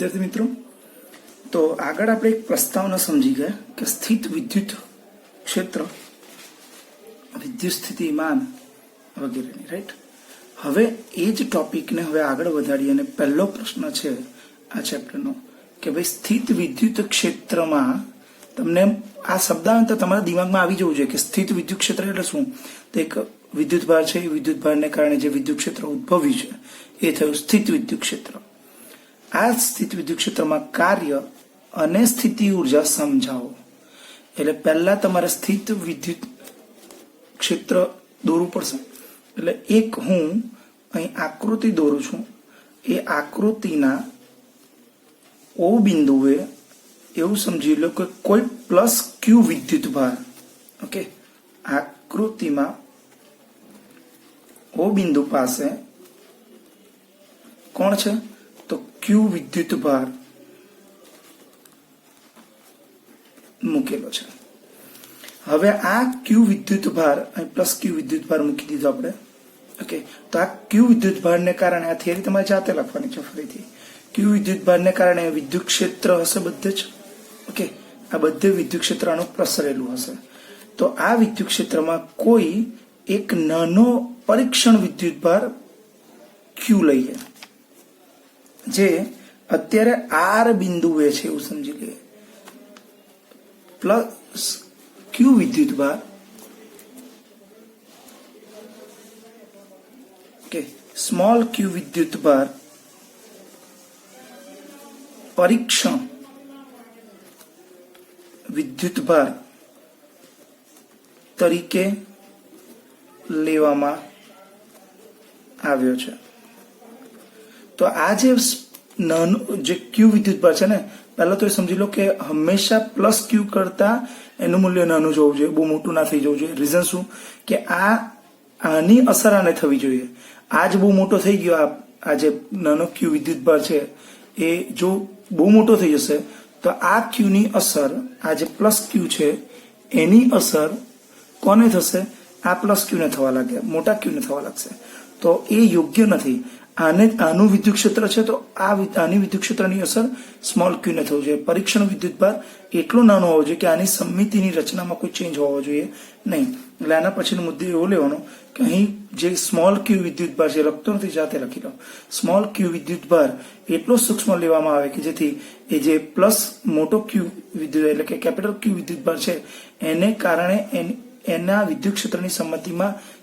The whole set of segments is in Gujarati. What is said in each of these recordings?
विद्यार्थी मित्रों, तो आगळ આપણે એક પ્રસ્તાવના સમજી ગયા કે સ્થિત વિદ્યુત ક્ષેત્ર, વિદ્યુત સ્થિતિમાન વગેરેની, રાઈટ। હવે એ જ ટોપિકને હવે આગળ વધારી અને પહેલો પ્રશ્ન છે આ ચેપ્ટરનો કે ભાઈ સ્થિત વિદ્યુત ક્ષેત્રમાં તમને આ શબ્દાંતર તમારા દિમાગમાં આવી જવું જોઈએ કે સ્થિત વિદ્યુત ક્ષેત્ર એટલે શું। તો એક વિદ્યુત ભાર છે, એ વિદ્યુત ભારને કારણે જે વિદ્યુત ક્ષેત્ર ઉદ્ભવ્યું છે એ થયું સ્થિત વિદ્યુત ક્ષેત્ર। આ સ્થિત વિદ્યુત ક્ષેત્રમાં કાર્ય અને સ્થિતિ ઉર્જા સમજાવો। એટલે પહેલા તમારે સ્થિત વિદ્યુત ક્ષેત્ર દોરવું પડશે। એટલે એક હું અહીં આકૃતિ દોરું છું, એ આકૃતિના ઓ બિંદુએ એવું સમજી લો કે કોઈ પ્લસ ક્યુ વિદ્યુત ભાર, ઓકે, આકૃતિમાં ઓ બિંદુ પાસે કોણ છે તો ક્યુ વિદ્યુત ભાર મૂકેલો છે। હવે આ ક્યુ વિદ્યુત ભાર અહીં પ્લસ ક્યુ વિદ્યુત ભાર મૂકી દીધો આપણે, ઓકે। તો આ ક્યુ વિદ્યુત ભારને કારણે આ થિયરી તમારે જાતે લખવાની છે ફરીથી। ક્યુ વિદ્યુત ભારને કારણે વિદ્યુત ક્ષેત્ર હશે બધે જ, ઓકે। આ બધે વિદ્યુત ક્ષેત્ર આનું પ્રસરેલું હશે। તો આ વિદ્યુત ક્ષેત્રમાં કોઈ એક નાનો પરીક્ષણ વિદ્યુત ભાર ક્યુ લઈએ, જે અત્યારે આર બિંદુએ છે એવું સમજી લઈએ, પ્લસ ક્યુ વિદ્યુત ભાર, ઓકે, સ્મોલ ક્યુ વિદ્યુત ભાર પરીક્ષણ વિદ્યુત ભાર તરીકે લેવામાં આવ્યો છે। તો આ જે ક્યુ વિદ્યુત ભાર છે ને, પહેલા તો એ સમજી લો કે હંમેશા પ્લસ ક્યુ કરતા એનું મૂલ્ય નાનું જ હોવું જોઈએ, બહુ મોટું ના થઈ જવું જોઈએ। રીઝન શું કે આની અસર આને થવી જોઈએ। આ જ બહુ મોટો થઈ ગયો, આ જે નાનો ક્યુ વિદ્યુત ભાર છે એ જો બહુ મોટો થઈ જશે તો આ ક્યુની અસર, આ જે પ્લસ ક્યુ છે એની અસર કોને થશે, આ પ્લસ ક્યુને થવા લાગે, મોટા ક્યુને થવા લાગશે। તો એ યોગ્ય નથી। આનું વિદ્યુત ક્ષેત્ર છે તો આની વિદ્યુત ક્ષેત્રની અસર સ્મોલ ક્યુને થવું જોઈએ। પરીક્ષણ વિદ્યુત ભાર એટલો નાનો હોવો જોઈએ કે આની સમિતિની રચનામાં કોઈ ચેન્જ હોવો જોઈએ નહીં। એટલે આના પછીનો મુદ્દો એવો લેવાનો કે અહીં જે સ્મોલ ક્યુ વિદ્યુત ભાર છે, લખતો નથી, જાતે લખી લો, સ્મોલ ક્યુ વિદ્યુત ભાર એટલો સૂક્ષ્મ લેવામાં આવે કે જેથી એ જે પ્લસ મોટો ક્યુ વિદ્યુત એટલે કે કેપિટલ ક્યુ વિદ્યુત ભાર છે એને કારણે એના વિદ્યુત ક્ષેત્રની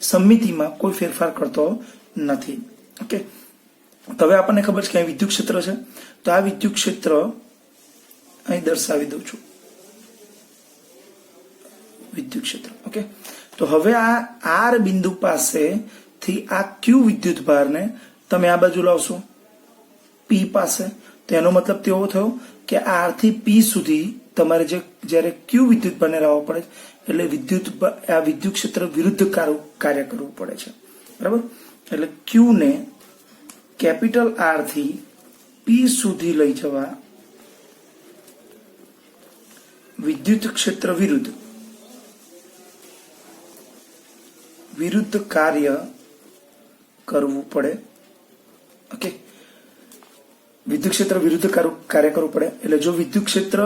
સમિતિમાં કોઈ ફેરફાર કરતો નથી, ઓકે। તો હવે આપણને ખબર છે કે અહીં વિદ્યુત ક્ષેત્ર છે, તો આ વિદ્યુત ક્ષેત્ર અહીં દર્શાવી દઉં છું, વિદ્યુત ક્ષેત્ર, ઓકે। તો હવે આ આર બિંદુ પાસેથી આ ક્યુ વિદ્યુત ભારને તમે આ બાજુ લાવશો પી પાસે, તો એનો મતલબ તેવો થયો કે આર થી પી સુધી તમારે જ્યારે ક્યુ વિદ્યુત ભારને લાવવો પડે એટલે આ વિદ્યુત ક્ષેત્ર વિરુદ્ધ કાર્ય કરવું પડે છે, બરાબર। એટલે ક્યુ ને કેપિટલ આર થી પી સુધી લઈ જવા વિદ્યુત ક્ષેત્ર વિરુદ્ધ કાર્ય કરવું પડે, ઓકે। વિદ્યુત ક્ષેત્ર વિરુદ્ધ કાર્ય કરવું પડે એટલે જો વિદ્યુત ક્ષેત્ર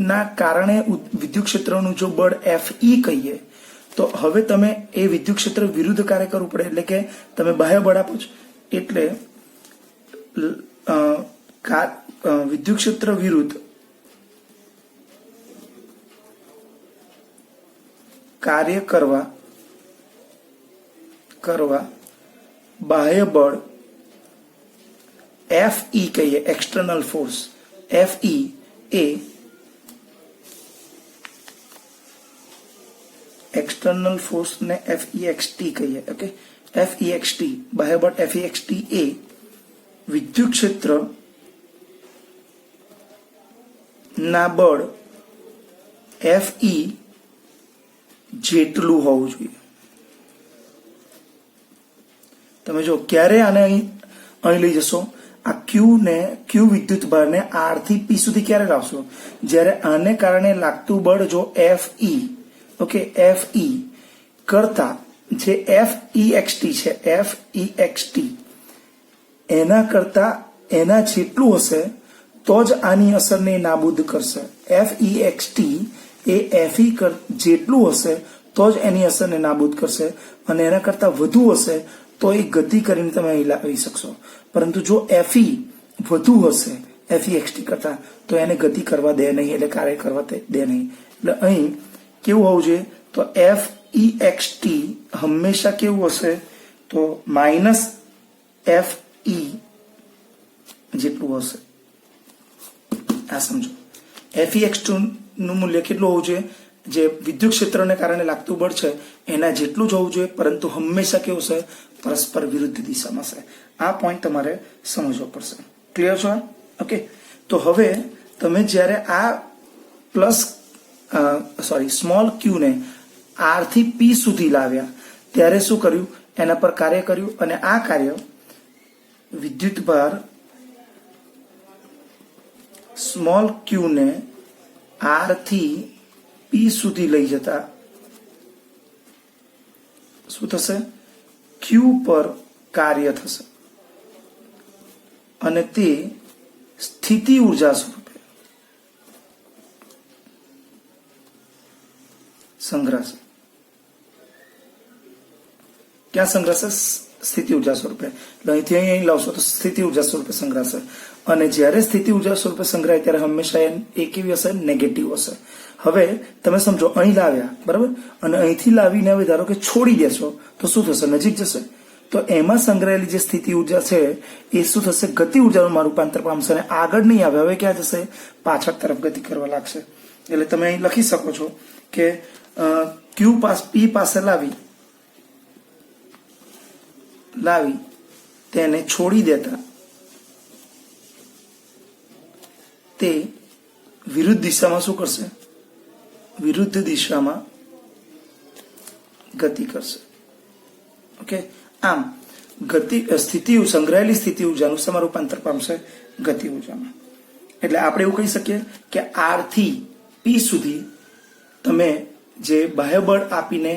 ના કારણે વિદ્યુત ક્ષેત્રનું જો બળ Fe કહીએ તો હવે તમે એ વિદ્યુત ક્ષેત્ર વિરુદ્ધ કાર્ય કરવું પડે એટલે કે તમે બાહ્ય બળ આપો છો એટલે વિદ્યુત ક્ષેત્ર વિરુદ્ધ કાર્ય કરવા બાહ્ય બળ Fe કહીએ, એક્સટર્નલ ફોર્સ Fe એ એક્સટર્નલ ફોર્સ ને FEXT કહીએ, ઓકે। FEXT બાહ્ય બળ FEXT એ વિદ્યુત ક્ષેત્ર ના બળ Fe જેટલું હોવું જોઈએ। તમે જો ક્યારે આને અહીં લઈ જશો, આ ક્યુ વિદ્યુત ભારને આર થી પી સુધી ક્યારે લાવશો, જ્યારે આને કારણે લાગતું બળ જો Fe, ઓકે, Fe કરતા જે FEXT છે, FEXT એના કરતા એના જેટલું હશે તો જ આની અસરને નાબૂદ કરશે. FEXT એ FE જેટલું હશે તો જ એની અસરને નાબૂદ કરશે, અને એના કરતા વધુ હશે તો એ ગતિ કરીને તમે અહીં લાવી શકશો. પરંતુ જો FE વધુ હશે FEXT કરતા તો એને ગતિ કરવા દે નહીં, એટલે કાર્ય કરવા દે નહીં. એટલે અહીં કેવું હોવું જોઈએ? તો FEXT હંમેશા કેવું હશે? તો -FE જેટલું હશે. આ સમજો. FEXT નું મૂલ્ય કેટલું હોવું જોઈએ? જે વિદ્યુત ક્ષેત્રને કારણે લાગતું બળ છે એના જેટલું જ હોવું જોઈએ, પરંતુ હંમેશા કેવું છે? પરસ્પર વિરુદ્ધ દિશામાં છે. આ પોઈન્ટ તમારે સમજવો પડશે. ક્લિયર છો? ઓકે. તો હવે તમે જ્યારે આ સ્મોલ ક્યુ ને R થી P સુધી લાવ્યા ત્યારે શું કર્યું? એના પર કાર્ય કર્યું, અને આ કાર્ય વિદ્યુત ભાર સ્મોલ ક્યુ ને R થી P સુધી લઈ જતા શું થશે? ક્યુ પર કાર્ય થશે, અને તે સ્થિતિ ઉર્જા સ્વરૂપે સંગ્રહશે. ક્યાં સંગ્રહશે? સ્થિતિ ઉર્જા સ્વરૂપે. એટલે અહીંથી અહીં લાવશો તો સ્થિતિ ઉર્જા સ્વરૂપે સંગ્રહશે. અને જ્યારે સ્થિતિ ઉર્જા સ્વરૂપે સંગ્રહાય ત્યારે હંમેશા એ કેવી હશે? નેગેટિવ હશે. હવે તમે સમજો, અહીં લાવ્યા, બરાબર, અને અહીંથી લાવીને હવે ધારો કે છોડી દેશો તો શું થશે? નજીક જશે. તો એમાં સંગ્રહાયેલી જે સ્થિતિ ઉર્જા છે એ શું થશે? ગતિ ઉર્જામાં રૂપાંતર પામશે, અને આગળ નહીં આવે. હવે ક્યાં જશે? પાછળ તરફ ગતિ કરવા લાગશે. એટલે તમે અહીં લખી શકો છો કે P પાસે લાવી તેને છોડી દેતા તે વિરુદ્ધ દિશામાં શું કરશે? વિરુદ્ધ દિશામાં ગતિ કરશે. ઓકે. આમ સંગ્રહાયેલી સ્થિતિ ઉર્જાનું શેમાં રૂપાંતર પામશે? ગતિ ઉર્જામાં. એટલે આપણે એવું કહી શકીએ કે R થી P સુધી તમે જે બાહ્ય બળ આપીને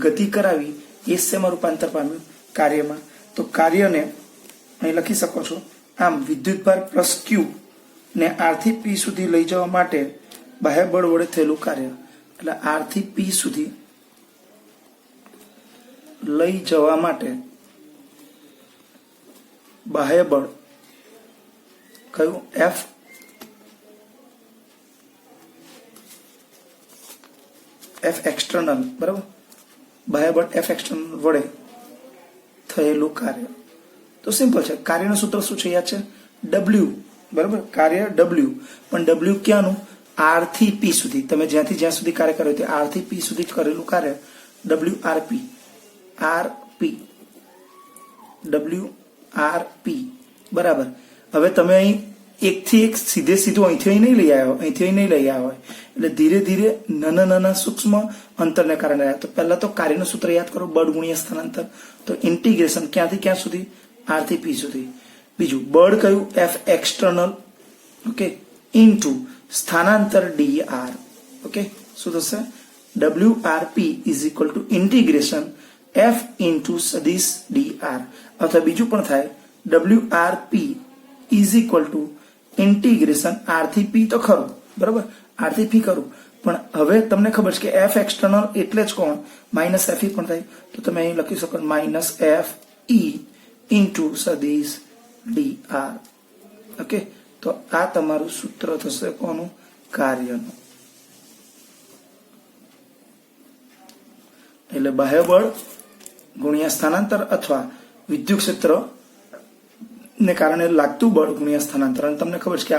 ગતિ કરાવી એ શેમાં રૂપાંતર પામ્યું? કાર્યમાં. તો કાર્યને અહીં લખી શકો છો. આમ વિદ્યુતભાર પ્લસ ક્યુ ને R થી P સુધી લઈ જવા માટે બાહ્ય બળ વડે થયેલું કાર્ય, એટલે R થી P સુધી લઈ જવા માટે બાહ્ય બળ કયું? F એક્સટર્નલ, બરાબર. બાહ્ય બળ F એક્સટર્નલ વડે થયેલું કાર્ય. તો સિમ્પલ છે. કાર્યનું સૂત્ર શું છે? યાદ છે? W, બરાબર. કાર્ય W, પણ W ક્યાંનું? R થી P સુધી. તમે જ્યાંથી જ્યાં સુધી કાર્ય કર્યું તે R થી P સુધી કરેલું કાર્ય WRP. WRP, બરાબર. હવે તમે અહીં એકથી એક સીધું અહીંથી અહીં નહીં લઈ આવ્યા હોય, એટલે ધીરે ધીરે નાના સૂક્ષ્મ અંતરને કારણે આવ્યા. તો પહેલા તો કાર્યનું સૂત્ર યાદ કરો, બળ ગુણ્યા સ્થાનાંતર. તો ઇન્ટિગ્રેશન ક્યાંથી ક્યાં સુધી? R થી P સુધી. બીજું બળ કયું? F એક્સટર્નલ, ઓકે, ઇન્ટુ સ્થાનાંતર dr. ઓકે. શું થશે? WRP is equal to integration F into સદિશ dr. અથવા બીજું પણ થાય, WRP is equal to integration R થી P તો ખરું, બરાબર, R થી P ખરું, પણ હવે તમને ખબર છે કે F એક્સટર્નલ એટલે જ કોણ? -FE પણ થાય. તો તમે અહીં લખી શકો -FE ઇન્ટુ સદિશ dr. ઓકે. તો આ તમારું સૂત્ર થશે કોનું? કાર્યનું. એટલે બાહ્ય બળ ગુણ્યા સ્થાનાંતર અથવા વિદ્યુત ક્ષેત્ર ને કારણે લાગતું બળ ગુણ્યા સ્થાનાંતર. અને તમને ખબર છે કે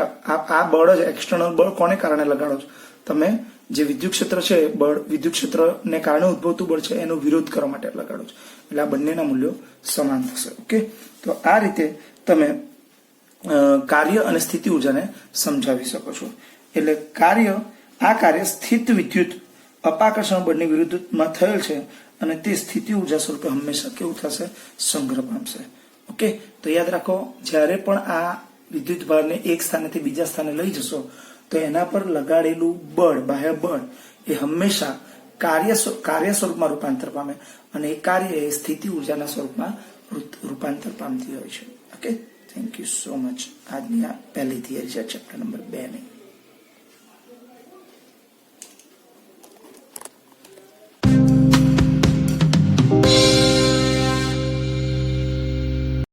આ બળ જ એક્સટર્નલ બળ કોને કારણે લગાડો છો? તમે જે વિદ્યુત ક્ષેત્ર છે, બળ વિદ્યુત ક્ષેત્રને કારણે ઉદ્ભવતું બળ છે એનો વિરોધ કરવા માટે લગાડો છો. એટલે આ બંનેના મૂલ્યો સમાન થશે. ઓકે. તો આ રીતે તમે કાર્ય અને સ્થિતિ ઉર્જાને સમજાવી શકો છો. એટલે આ કાર્ય સ્થિત વિદ્યુત અપાકર્ષણ બળની વિરુદ્ધમાં થયેલ છે, અને તે સ્થિતિ ઉર્જા સ્વરૂપે હંમેશા કેવું થશે? સંગ્રહ પામશે. ઓકે. તો યાદ રાખો, જ્યારે પણ આ વિદ્યુત ભારને એક સ્થાનેથી બીજા સ્થાને લઈ જશો તો એના પર લગાડેલું બળ, બાહ્ય બળ, એ હંમેશા કાર્ય સ્વરૂપમાં રૂપાંતર પામે, અને એ કાર્ય એ સ્થિતિ ઉર્જાના સ્વરૂપમાં રૂપાંતર પામતી હોય છે. Okay. Thank you so much. આજની આ પહેલી થિયરી છે ચેપ્ટર નંબર 2 ની.